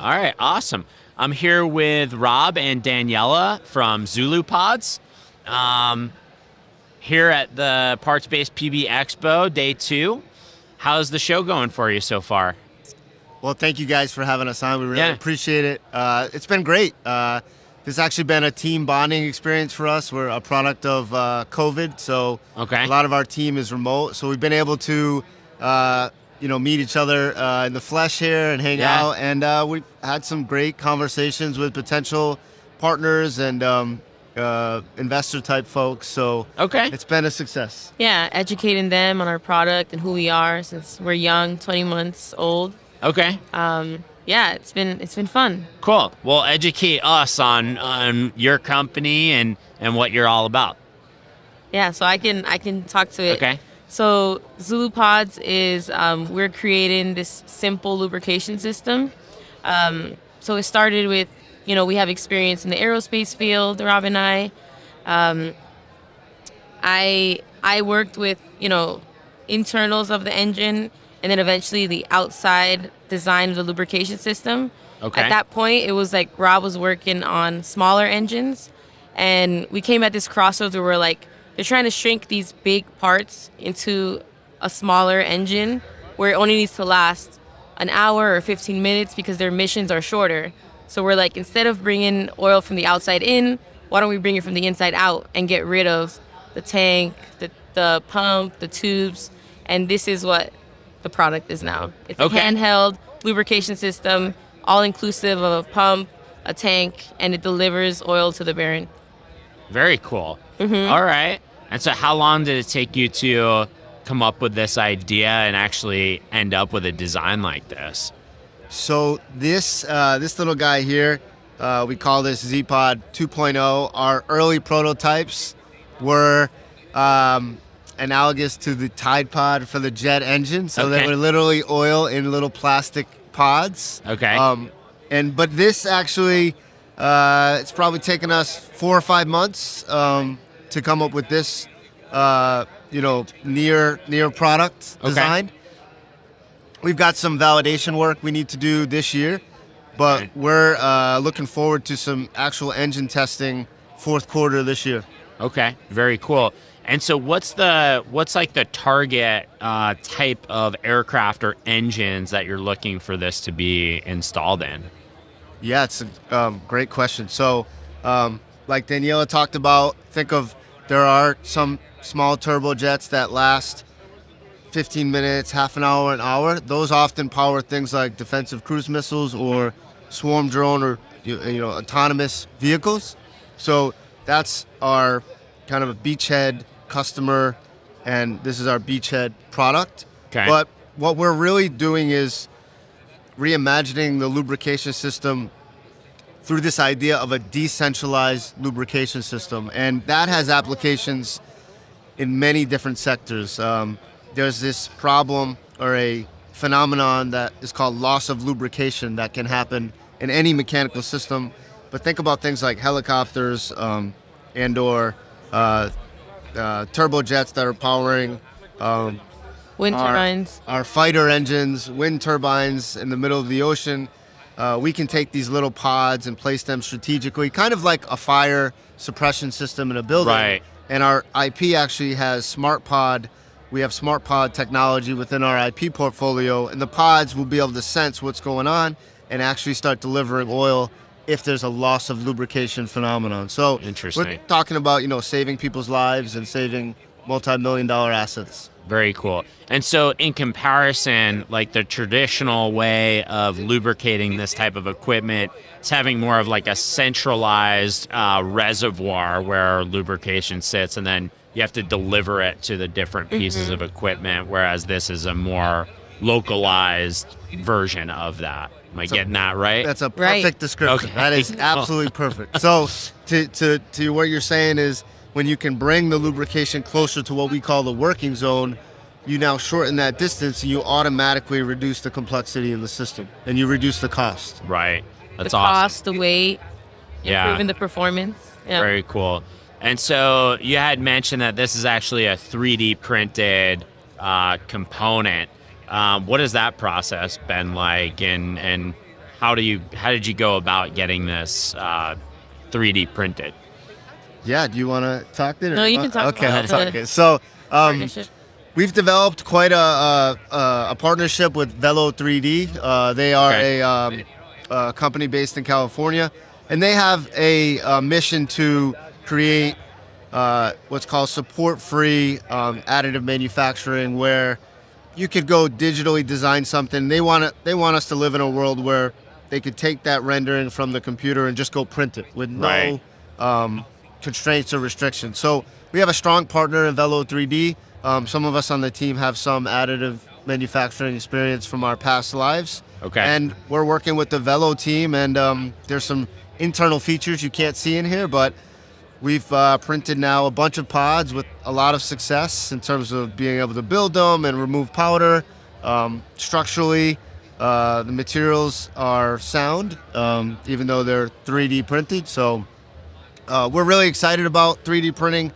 All right, awesome. I'm here with Rob and Daniella from Zulu Pods. Here at the Partsbase PBEXPO, day 2. How's the show going for you so far? Well, thank you guys for having us on. We really appreciate it. It's been great. This has actually been a team bonding experience for us. We're a product of COVID, so a lot of our team is remote. So we've been able to, meet each other in the flesh here and hang out. And we've had some great conversations with potential partners and investor type folks. So it's been a success. Yeah, educating them on our product and who we are since we're young, 20 months old. It's been fun. Cool. Well, educate us on your company and what you're all about. Yeah, so I can talk to it. Okay. So Zulu Pods is we're creating this simple lubrication system. So it started with, we have experience in the aerospace field, Rob and I. I worked with, internals of the engine, and then eventually the outside design of the lubrication system. At that point, it was like Rob was working on smaller engines, and we came at this crossroads where we're like, they're trying to shrink these big parts into a smaller engine where it only needs to last an hour or 15 minutes because their missions are shorter. So we're like, instead of bringing oil from the outside in, why don't we bring it from the inside out and get rid of the tank, the pump, the tubes, and this is what the product is now. It's a handheld lubrication system, all-inclusive of a pump, a tank, and it delivers oil to the bearing. Very cool. All right. And so how long did it take you to come up with this idea and actually end up with a design like this? So this little guy here, we call this Z-Pod 2.0. Our early prototypes were analogous to the Tide Pod for the jet engine. So they were literally oil in little plastic pods. But this actually, it's probably taken us 4 or 5 months to come up with this, near product design. We've got some validation work we need to do this year, but we're looking forward to some actual engine testing 4th quarter this year. Okay, very cool. And so what's like the target type of aircraft or engines that you're looking for this to be installed in? Yeah, it's a great question. So like Daniella talked about, there are some small turbojets that last 15 minutes, half an hour, an hour. Those often power things like defensive cruise missiles or swarm drone or autonomous vehicles. So that's our kind of a beachhead customer, and this is our beachhead product. But what we're really doing is reimagining the lubrication system through this idea of a decentralized lubrication system, and that has applications in many different sectors. There's this problem or a phenomenon that is called loss of lubrication that can happen in any mechanical system. But think about things like helicopters and/or turbojets that are powering wind turbines. Our fighter engines, wind turbines in the middle of the ocean. We can take these little pods and place them strategically, kind of like a fire suppression system in a building. And our IP actually has smart pod. We have smart pod technology within our IP portfolio, and the pods will be able to sense what's going on and actually start delivering oil if there's a loss of lubrication phenomenon. So we're talking about, saving people's lives and saving multi-million-dollar assets. Very cool. And so in comparison, like the traditional way of lubricating this type of equipment, it's having more of like a centralized reservoir where lubrication sits, and then you have to deliver it to the different pieces of equipment, whereas this is a more localized version of that. Am I getting that right? That's a perfect description. That is absolutely perfect. So to what you're saying is, when you can bring the lubrication closer to what we call the working zone, you now shorten that distance and you automatically reduce the complexity in the system and you reduce the cost. Right. That's the awesome. Cost, the weight, improving the performance. Yeah. Very cool. And so you had mentioned that this is actually a 3D printed component. What has that process been like, and how did you go about getting this 3D printed? Yeah, do you want to talk then? No, you can talk. Okay, about I'll talk. Okay. So we've developed quite a partnership with Velo 3D. They are a company based in California, and they have a mission to create what's called support-free additive manufacturing, where you could go digitally design something. They want us to live in a world where they could take that rendering from the computer and just go print it with no constraints or restrictions. So we have a strong partner in Velo 3D. Some of us on the team have some additive manufacturing experience from our past lives. Okay. And we're working with the Velo team, and there's some internal features you can't see in here, but we've printed now a bunch of pods with a lot of success in terms of being able to build them and remove powder. Structurally, the materials are sound, even though they're 3D printed. So we're really excited about 3D printing.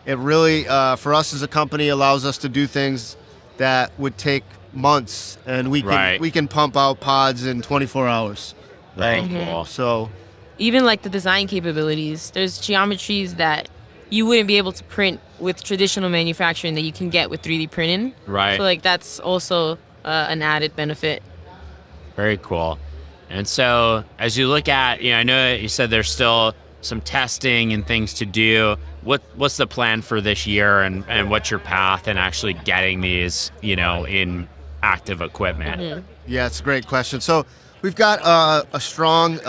It really, for us as a company, allows us to do things that would take months, and we can pump out pods in 24 hours. Very cool. So even like the design capabilities, there's geometries that you wouldn't be able to print with traditional manufacturing that you can get with 3D printing. Right. So like that's also an added benefit. Very cool. And so as you look at, I know you said there's still some testing and things to do. What's the plan for this year, and what's your path in actually getting these, in active equipment? Yeah, it's a great question. So we've got a strong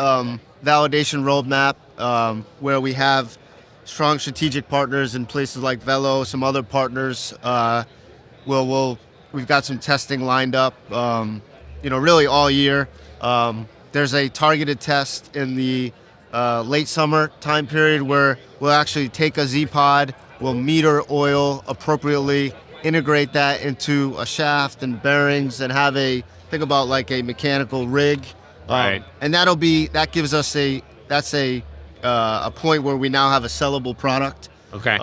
validation roadmap where we have strong strategic partners in places like Velo, some other partners. We've got some testing lined up, really all year. There's a targeted test in the late summer time period where we'll actually take a Z-Pod, we'll meter oil appropriately, integrate that into a shaft and bearings, and have think about like a mechanical rig. Right. And that gives us a point where we now have a sellable product. Okay.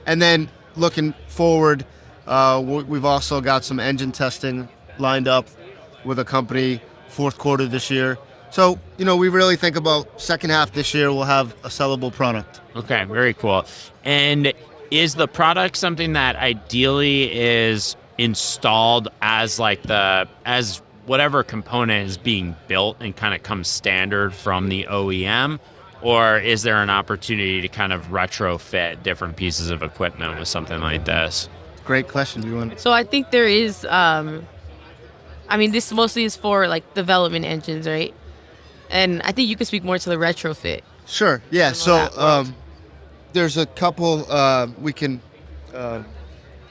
And then looking forward, we've also got some engine testing lined up with a company fourth quarter this year. So, we really think about second half this year, we'll have a sellable product. Okay, very cool. And is the product something that ideally is installed as whatever component is being built and kind of comes standard from the OEM? Or is there an opportunity to kind of retrofit different pieces of equipment with something like this? Great question. So I think there is, this mostly is for like development engines, right? And I think you could speak more to the retrofit. Sure. Yeah. So there's a couple you can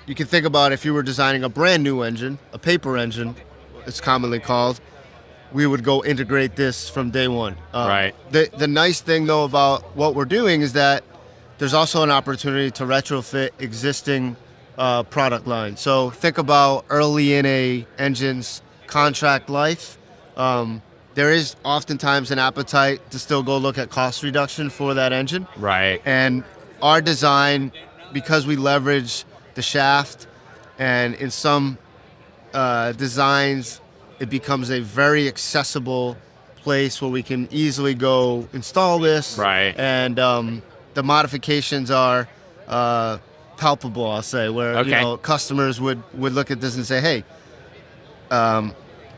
think about. If you were designing a brand new engine, a paper engine, it's commonly called, we would go integrate this from day one. Right. The nice thing though about what we're doing is that there's also an opportunity to retrofit existing product lines. So think about early in a engine's contract life. There is oftentimes an appetite to still go look at cost reduction for that engine. Right. And our design, because we leverage the shaft, and in some designs, it becomes a very accessible place where we can easily go install this. Right. And the modifications are palpable, I'll say, where customers would look at this and say, hey,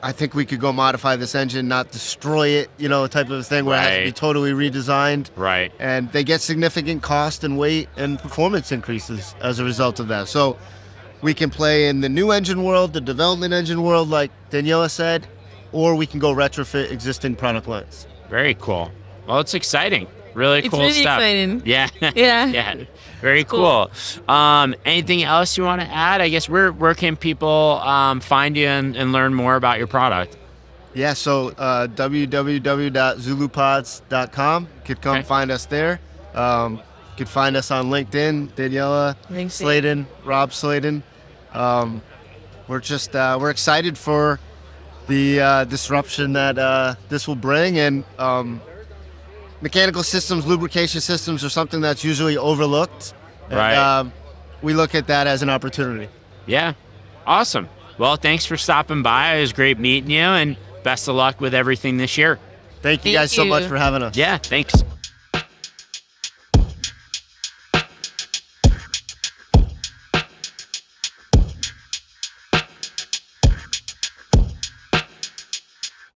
I think we could go modify this engine, not destroy it, type of thing where it has to be totally redesigned. Right. And they get significant cost and weight and performance increases as a result of that. So we can play in the new engine world, the development engine world, like Daniella said, or we can go retrofit existing product lines. Very cool. Well, it's exciting. Really cool it's really stuff. Exciting. Yeah. Yeah. Yeah. Very cool. Anything else you want to add? I guess where can people find you and learn more about your product? Yeah, so www.zulupods.com. You could come find us there. You could find us on LinkedIn, Daniella Sladen, Rob Sladen. We're excited for the disruption that this will bring, and mechanical systems, lubrication systems are something that's usually overlooked. Right. And, we look at that as an opportunity. Yeah. Awesome. Well, thanks for stopping by. It was great meeting you, and best of luck with everything this year. Thank you guys so much for having us. Yeah, thanks.